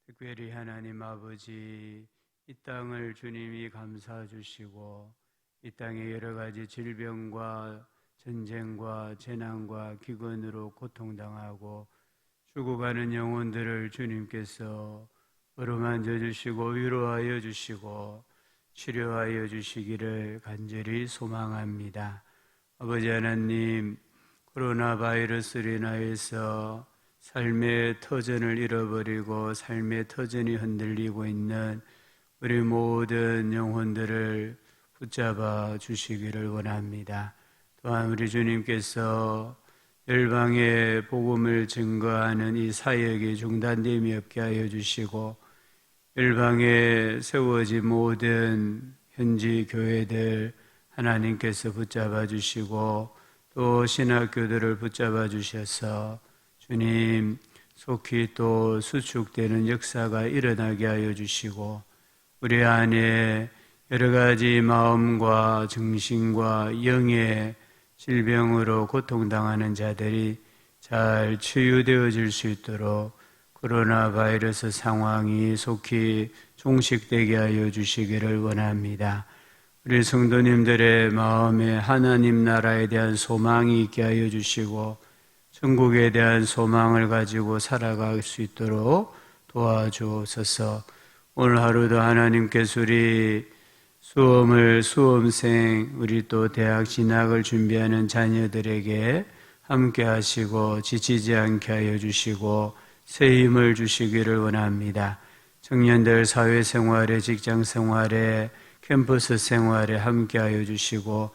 특별히 하나님 아버지, 이 땅을 주님이 감싸 주시고 이 땅에 여러 가지 질병과 전쟁과 재난과 기근으로 고통당하고 죽어가는 영혼들을 주님께서 어루만져 주시고 위로하여 주시고 치료하여 주시기를 간절히 소망합니다. 아버지 하나님, 코로나 바이러스로 인하여서 삶의 터전을 잃어버리고 삶의 터전이 흔들리고 있는 우리 모든 영혼들을 붙잡아 주시기를 원합니다. 또한 우리 주님께서 열방의 복음을 증거하는 이 사역이 중단됨이 없게 하여 주시고 열방에 세워진 모든 현지 교회들 하나님께서 붙잡아 주시고 또 신학교들을 붙잡아 주셔서 주님 속히 또 수축되는 역사가 일어나게 하여 주시고 우리 안에 여러 가지 마음과 정신과 영의 질병으로 고통당하는 자들이 잘 치유되어질 수 있도록 코로나 바이러스 상황이 속히 종식되게 하여 주시기를 원합니다. 우리 성도님들의 마음에 하나님 나라에 대한 소망이 있게 하여 주시고 천국에 대한 소망을 가지고 살아갈 수 있도록 도와주옵소서. 오늘 하루도 하나님께서 우리 수험생, 우리 또 대학 진학을 준비하는 자녀들에게 함께 하시고 지치지 않게 하여 주시고 새 힘을 주시기를 원합니다. 청년들 사회생활에, 직장생활에, 캠퍼스 생활에 함께 하여 주시고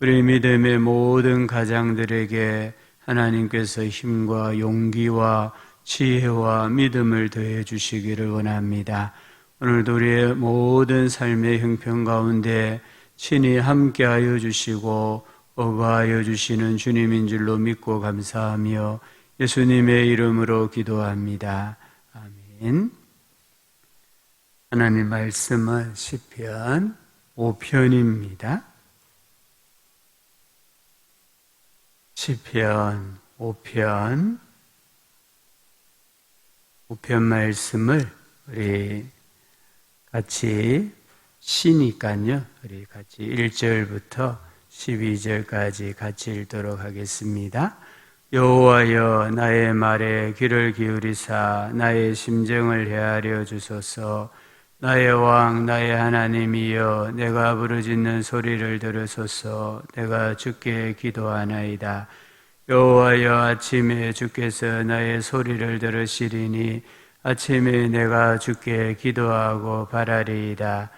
우리 믿음의 모든 가장들에게 하나님께서 힘과 용기와 지혜와 믿음을 더해 주시기를 원합니다. 오늘도 우리의 모든 삶의 형편 가운데 친히 함께하여 주시고 어거하여 주시는 주님인 줄로 믿고 감사하며 예수님의 이름으로 기도합니다. 아멘. 하나님 말씀은 시편 5편입니다. 시편 5편 말씀을 우리 같이 쉬니까요. 우리 같이 1절부터 12절까지 같이 읽도록 하겠습니다. 여호와여, 나의 말에 귀를 기울이사 나의 심정을 헤아려 주소서. 나의 왕, 나의 하나님이여, 내가 부르짖는 소리를 들으소서. 내가 주께 기도하나이다. 여호와여, 아침에 주께서 나의 소리를 들으시리니 아침에 내가 주께 기도하고 바라리이다.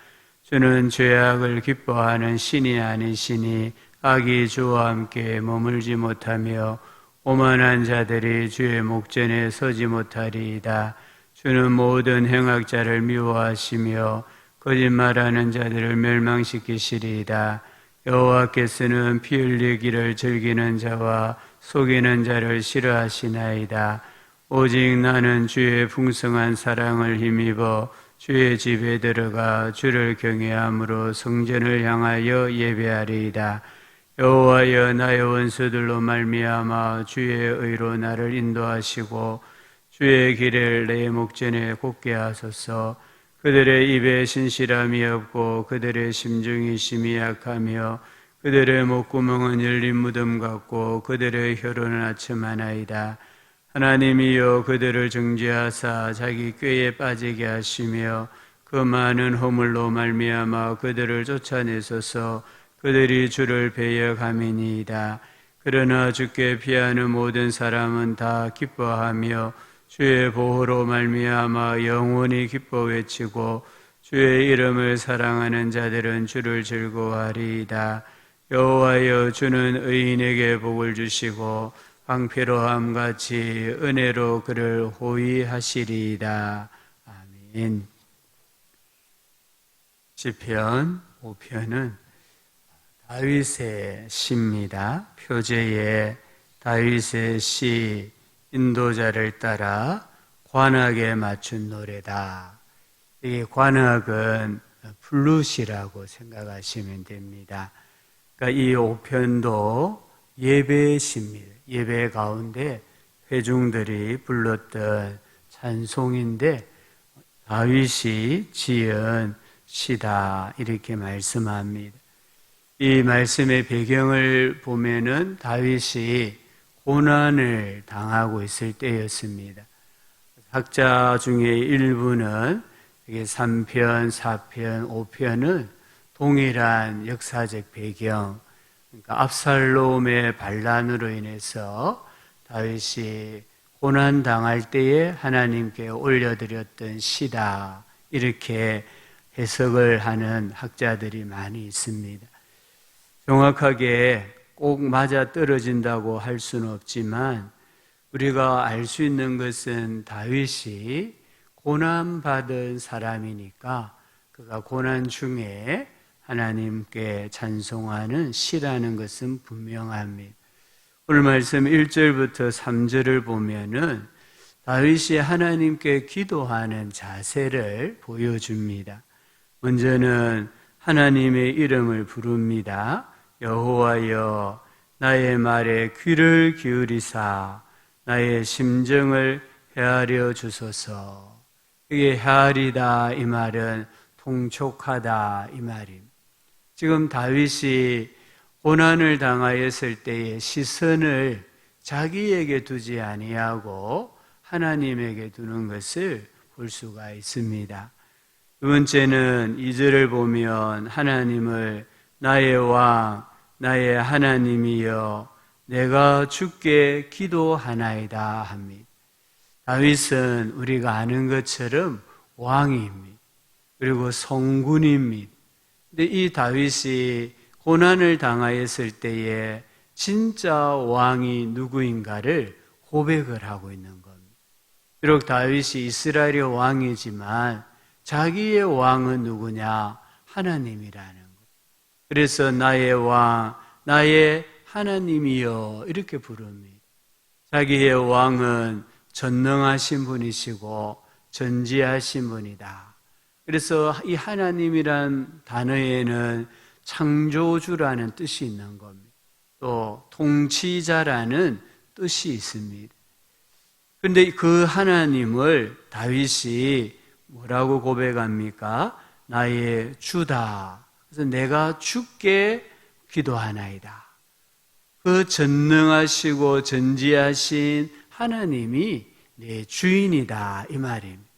주는 죄악을 기뻐하는 신이 아니시니 악이 주와 함께 머물지 못하며 오만한 자들이 주의 목전에 서지 못하리이다. 주는 모든 행악자를 미워하시며 거짓말하는 자들을 멸망시키시리이다. 여호와께서는 피 흘리기를 즐기는 자와 속이는 자를 싫어하시나이다. 오직 나는 주의 풍성한 사랑을 힘입어 주의 집에 들어가 주를 경외함으로 성전을 향하여 예배하리이다. 여호와여, 나의 원수들로 말미암아 주의 의로 나를 인도하시고 주의 길을 내 목전에 곱게 하소서. 그들의 입에 신실함이 없고 그들의 심중이 심히 약하며 그들의 목구멍은 열린 무덤 같고 그들의 혀로는 아첨하나이다. 하나님이여, 그들을 정죄하사 자기 꾀에 빠지게 하시며 그 많은 허물로 말미암아 그들을 쫓아내소서. 그들이 주를 배역함이니이다. 그러나 주께 피하는 모든 사람은 다 기뻐하며 주의 보호로 말미암아 영원히 기뻐 외치고 주의 이름을 사랑하는 자들은 주를 즐거워하리이다. 여호와여, 주는 의인에게 복을 주시고 방패로함같이 은혜로 그를 호위하시리이다. 아멘. 시편 5편은 다윗의 시입니다. 표제에 다윗의 시, 인도자를 따라 관악에 맞춘 노래다. 이 관악은 플룻이라고 생각하시면 됩니다. 그러니까 이 5편도 예배의 시입니다. 예배 가운데 회중들이 불렀던 찬송인데 다윗이 지은 시다 이렇게 말씀합니다. 이 말씀의 배경을 보면은 다윗이 고난을 당하고 있을 때였습니다. 학자 중에 일부는 3편, 4편, 5편은 동일한 역사적 배경, 그러니까 압살롬의 반란으로 인해서 다윗이 고난 당할 때에 하나님께 올려드렸던 시다 이렇게 해석을 하는 학자들이 많이 있습니다. 정확하게 꼭 맞아 떨어진다고 할 수는 없지만 우리가 알 수 있는 것은 다윗이 고난받은 사람이니까 그가 고난 중에 하나님께 찬송하는 시라는 것은 분명합니다. 오늘 말씀 1절부터 3절을 보면은 다윗이 하나님께 기도하는 자세를 보여줍니다. 먼저는 하나님의 이름을 부릅니다. 여호와여 나의 말에 귀를 기울이사 나의 심정을 헤아려 주소서. 이게 헤아리다 이 말은 통촉하다 이 말입니다. 지금 다윗이 고난을 당하였을 때의 시선을 자기에게 두지 아니하고 하나님에게 두는 것을 볼 수가 있습니다. 두 번째는 2절을 보면 하나님을 나의 왕, 나의 하나님이여 내가 주께 기도하나이다 합니다. 다윗은 우리가 아는 것처럼 왕입니다. 그리고 성군입니다. 근데 이 다윗이 고난을 당하였을 때에 진짜 왕이 누구인가를 고백을 하고 있는 겁니다. 비록 다윗이 이스라엘의 왕이지만 자기의 왕은 누구냐? 하나님이라는 것. 그래서 나의 왕, 나의 하나님이여 이렇게 부릅니다. 자기의 왕은 전능하신 분이시고 전지하신 분이다. 그래서 이 하나님이란 단어에는 창조주라는 뜻이 있는 겁니다. 또 통치자라는 뜻이 있습니다. 그런데 그 하나님을 다윗이 뭐라고 고백합니까? 나의 주다. 그래서 내가 주께 기도하나이다. 그 전능하시고 전지하신 하나님이 내 주인이다 이 말입니다.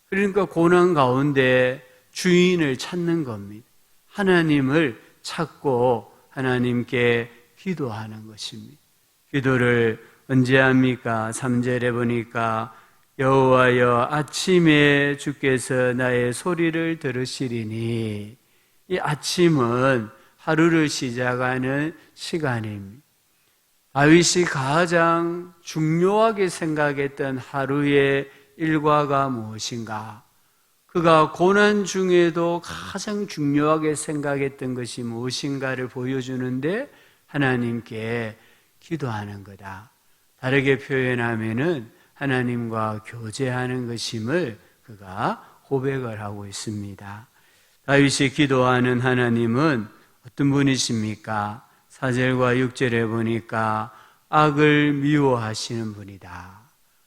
그러니까 고난 가운데 주인을 찾는 겁니다. 하나님을 찾고 하나님께 기도하는 것입니다. 기도를 언제 합니까? 3절에 보니까 여호와여 아침에 주께서 나의 소리를 들으시리니 이 아침은 하루를 시작하는 시간입니다. 다윗이 가장 중요하게 생각했던 하루의 일과가 무엇인가? 그가 고난 중에도 가장 중요하게 생각했던 것이 무엇인가를 보여주는데 하나님께 기도하는 거다. 다르게 표현하면은 하나님과 교제하는 것임을 그가 고백을 하고 있습니다. 다윗이 기도하는 하나님은 어떤 분이십니까? 4절과 6절에 보니까 악을 미워하시는 분이다.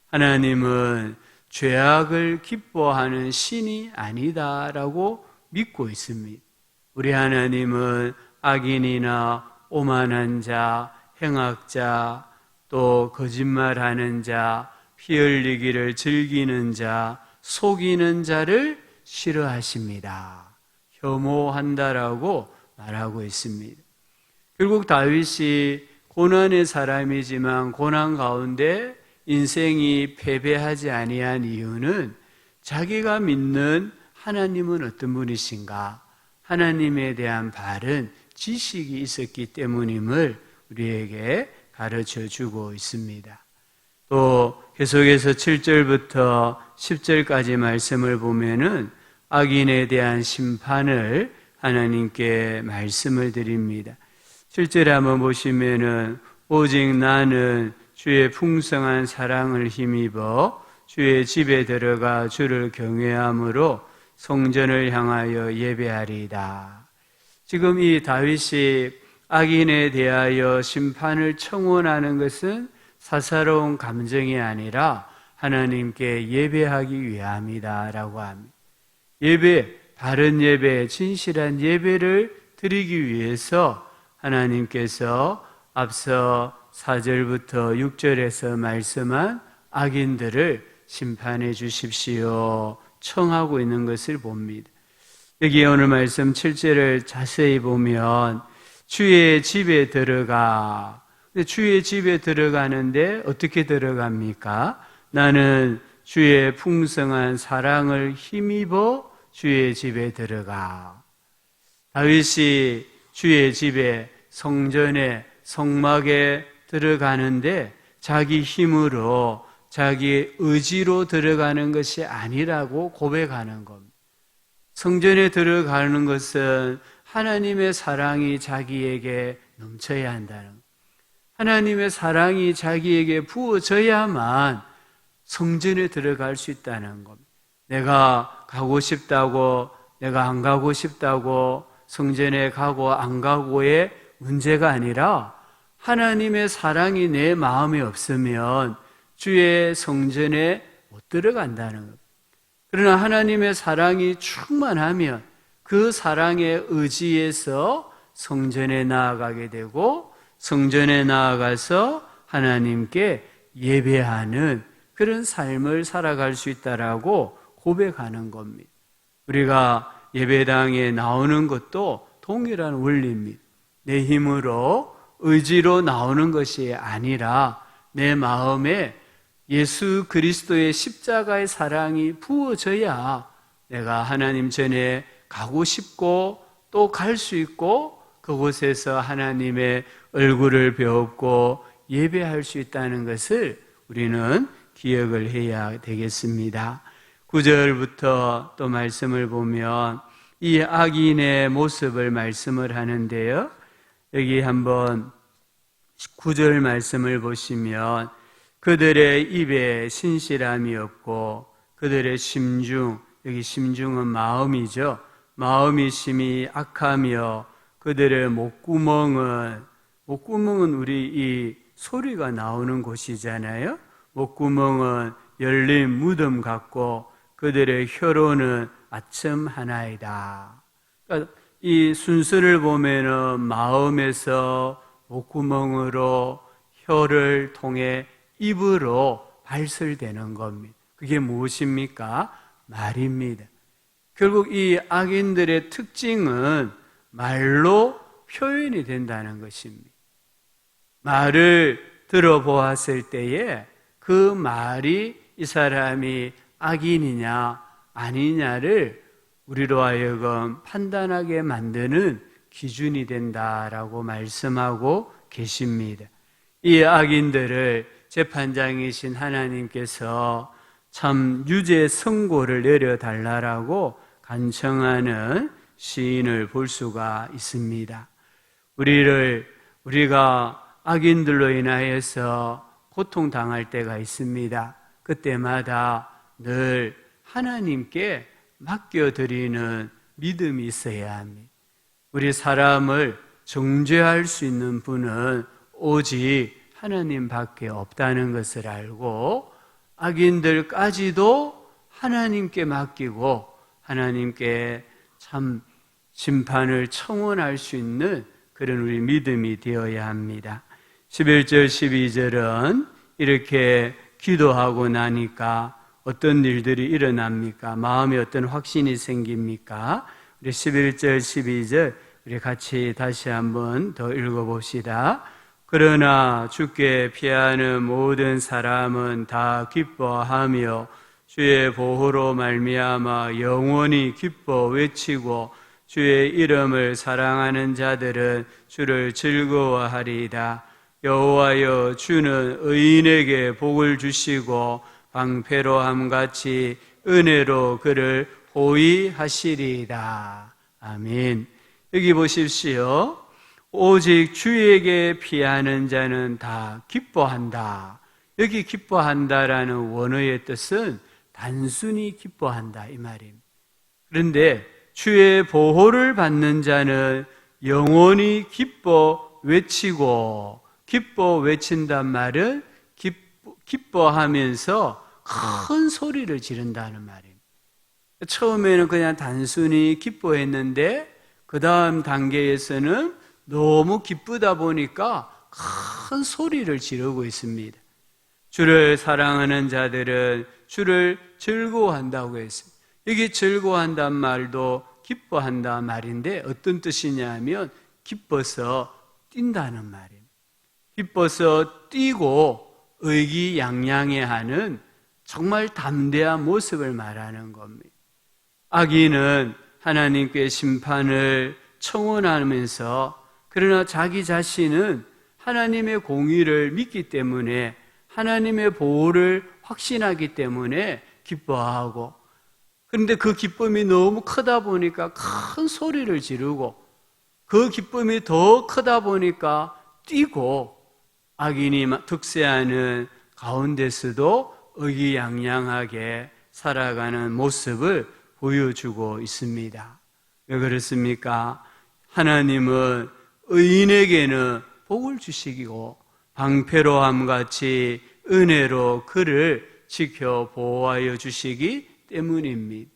하나님은 죄악을 기뻐하는 신이 아니다라고 믿고 있습니다. 우리 하나님은 악인이나 오만한 자, 행악자, 또 거짓말하는 자, 피 흘리기를 즐기는 자, 속이는 자를 싫어하십니다. 혐오한다라고 말하고 있습니다. 결국 다윗이 고난의 사람이지만 고난 가운데 인생이 패배하지 아니한 이유는 자기가 믿는 하나님은 어떤 분이신가? 하나님에 대한 바른 지식이 있었기 때문임을 우리에게 가르쳐 주고 있습니다. 또 계속해서 7절부터 10절까지 말씀을 보면은 악인에 대한 심판을 하나님께 말씀을 드립니다. 7절에 한번 보시면은 오직 나는 주의 풍성한 사랑을 힘입어 주의 집에 들어가 주를 경외함으로 성전을 향하여 예배하리이다. 지금 이 다윗이 악인에 대하여 심판을 청원하는 것은 사사로운 감정이 아니라 하나님께 예배하기 위함이다 라고 합니다. 예배, 바른 예배, 진실한 예배를 드리기 위해서 하나님께서 앞서 4절부터 6절에서 말씀한 악인들을 심판해 주십시오 청하고 있는 것을 봅니다. 여기 오늘 말씀 7절을 자세히 보면 주의 집에 들어가. 주의 집에 들어가는데 어떻게 들어갑니까? 나는 주의 풍성한 사랑을 힘입어 주의 집에 들어가. 다윗이 주의 집에 성전에 성막에 들어가는데 자기 힘으로 자기 의지로 들어가는 것이 아니라고 고백하는 겁니다. 성전에 들어가는 것은 하나님의 사랑이 자기에게 넘쳐야 한다는 것. 하나님의 사랑이 자기에게 부어져야만 성전에 들어갈 수 있다는 겁니다. 내가 가고 싶다고, 내가 안 가고 싶다고, 성전에 가고 안 가고의 문제가 아니라 하나님의 사랑이 내 마음에 없으면 주의 성전에 못 들어간다는 것. 그러나 하나님의 사랑이 충만하면 그 사랑의 의지에서 성전에 나아가게 되고 성전에 나아가서 하나님께 예배하는 그런 삶을 살아갈 수 있다라고 고백하는 겁니다. 우리가 예배당에 나오는 것도 동일한 원리입니다. 내 힘으로 의지로 나오는 것이 아니라 내 마음에 예수 그리스도의 십자가의 사랑이 부어져야 내가 하나님 전에 가고 싶고 또 갈 수 있고 그곳에서 하나님의 얼굴을 배웠고 예배할 수 있다는 것을 우리는 기억을 해야 되겠습니다. 9절부터 또 말씀을 보면 이 악인의 모습을 말씀을 하는데요. 여기 한번 9절 말씀을 보시면 그들의 입에 신실함이 없고 그들의 심중, 여기 심중은 마음이죠. 마음이 심히 악하며 그들의 목구멍은 우리 이 소리가 나오는 곳이잖아요. 목구멍은 열린 무덤 같고 그들의 혀로는 아첨 하나이다. 그러니까 이 순서를 보면은 마음에서 목구멍으로 혀를 통해 입으로 발설되는 겁니다. 그게 무엇입니까? 말입니다. 결국 이 악인들의 특징은 말로 표현이 된다는 것입니다. 말을 들어보았을 때에 그 말이 이 사람이 악인이냐 아니냐를 우리로 하여금 판단하게 만드는 기준이 된다라고 말씀하고 계십니다. 이 악인들을 재판장이신 하나님께서 참 유죄 선고를 내려달라고 간청하는 시인을 볼 수가 있습니다. 우리가 악인들로 인하여서 고통당할 때가 있습니다. 그때마다 늘 하나님께 맡겨드리는 믿음이 있어야 합니다. 우리 사람을 정죄할 수 있는 분은 오직 하나님밖에 없다는 것을 알고 악인들까지도 하나님께 맡기고 하나님께 참 심판을 청원할 수 있는 그런 우리 믿음이 되어야 합니다. 11절 12절은 이렇게 기도하고 나니까 어떤 일들이 일어납니까? 마음에 어떤 확신이 생깁니까? 우리 11절 12절 우리 같이 다시 한번 더 읽어봅시다. 그러나 주께 피하는 모든 사람은 다 기뻐하며 주의 보호로 말미암아 영원히 기뻐 외치고 주의 이름을 사랑하는 자들은 주를 즐거워하리이다. 여호와여 주는 의인에게 복을 주시고 방패로함같이 은혜로 그를 호위하시리이다. 아멘. 여기 보십시오. 오직 주에게 피하는 자는 다 기뻐한다. 여기 기뻐한다라는 원어의 뜻은 단순히 기뻐한다 이 말입니다. 그런데 주의 보호를 받는 자는 영원히 기뻐 외치고, 기뻐 외친단 말은 기뻐하면서 큰 소리를 지른다는 말입니다. 처음에는 그냥 단순히 기뻐했는데 그 다음 단계에서는 너무 기쁘다 보니까 큰 소리를 지르고 있습니다. 주를 사랑하는 자들은 주를 즐거워한다고 했습니다. 여기 즐거워한다는 말도 기뻐한다 말인데 어떤 뜻이냐면 기뻐서 뛴다는 말입니다. 기뻐서 뛰고 의기양양해하는 정말 담대한 모습을 말하는 겁니다. 악인은 하나님께 심판을 청원하면서 그러나 자기 자신은 하나님의 공의를 믿기 때문에 하나님의 보호를 확신하기 때문에 기뻐하고, 그런데 그 기쁨이 너무 크다 보니까 큰 소리를 지르고, 그 기쁨이 더 크다 보니까 뛰고, 악인이 득세하는 가운데서도 의기양양하게 살아가는 모습을 보여주고 있습니다. 왜 그렇습니까? 하나님은 의인에게는 복을 주시고 방패로함 같이 은혜로 그를 지켜 보호하여 주시기 때문입니다.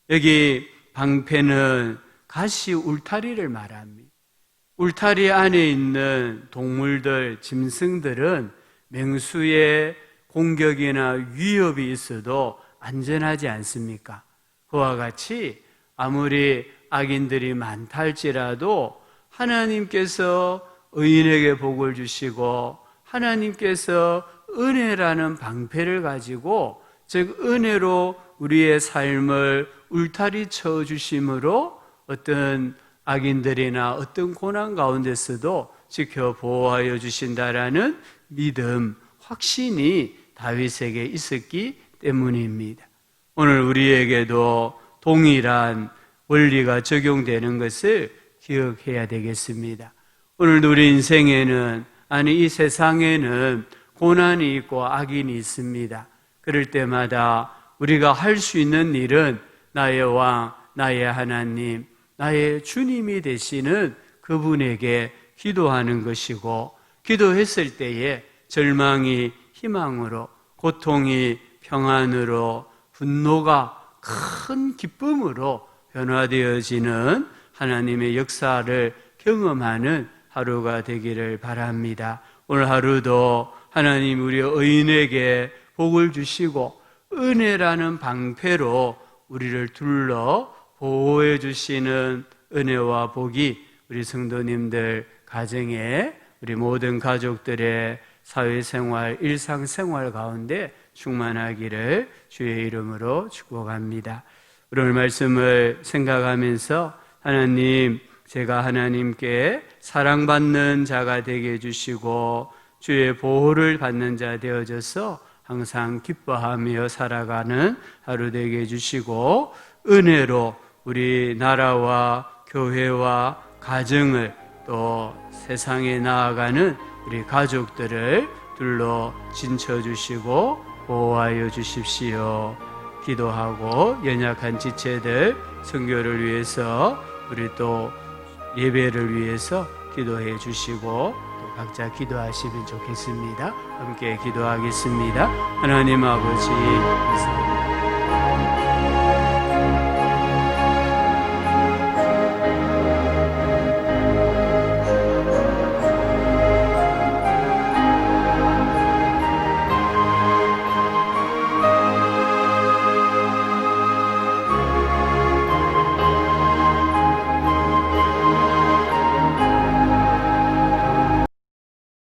여기 방패는 가시 울타리를 말합니다. 울타리 안에 있는 동물들, 짐승들은 맹수의 공격이나 위협이 있어도 안전하지 않습니까? 그와 같이 아무리 악인들이 많다 할지라도 하나님께서 의인에게 복을 주시고 하나님께서 은혜라는 방패를 가지고, 즉 은혜로 우리의 삶을 울타리 쳐 주심으로 어떤 악인들이나 어떤 고난 가운데서도 지켜 보호하여 주신다라는 믿음, 확신이 다윗에게 있었기 때문입니다. 오늘 우리에게도 동일한 원리가 적용되는 것을 기억해야 되겠습니다. 오늘 우리 인생에는, 아니 이 세상에는 고난이 있고 악인이 있습니다. 그럴 때마다 우리가 할 수 있는 일은 나의 왕, 나의 하나님, 나의 주님이 되시는 그분에게 기도하는 것이고, 기도했을 때에 절망이 희망으로, 고통이 평안으로, 분노가 큰 기쁨으로 변화되어지는 하나님의 역사를 경험하는 하루가 되기를 바랍니다. 오늘 하루도 하나님 우리 의인에게 복을 주시고 은혜라는 방패로 우리를 둘러 보호해 주시는 은혜와 복이 우리 성도님들 가정에, 우리 모든 가족들의 사회생활, 일상생활 가운데 충만하기를 주의 이름으로 축복합니다. 오늘 말씀을 생각하면서 하나님, 제가 하나님께 사랑받는 자가 되게 해주시고 주의 보호를 받는 자 되어져서 항상 기뻐하며 살아가는 하루 되게 해주시고, 은혜로 우리 나라와 교회와 가정을 또 세상에 나아가는 우리 가족들을 둘러 진쳐주시고 보호하여 주십시오. 기도하고 연약한 지체들 선교를 위해서, 우리 또 예배를 위해서 기도해 주시고 또 각자 기도하시면 좋겠습니다. 함께 기도하겠습니다. 하나님 아버지,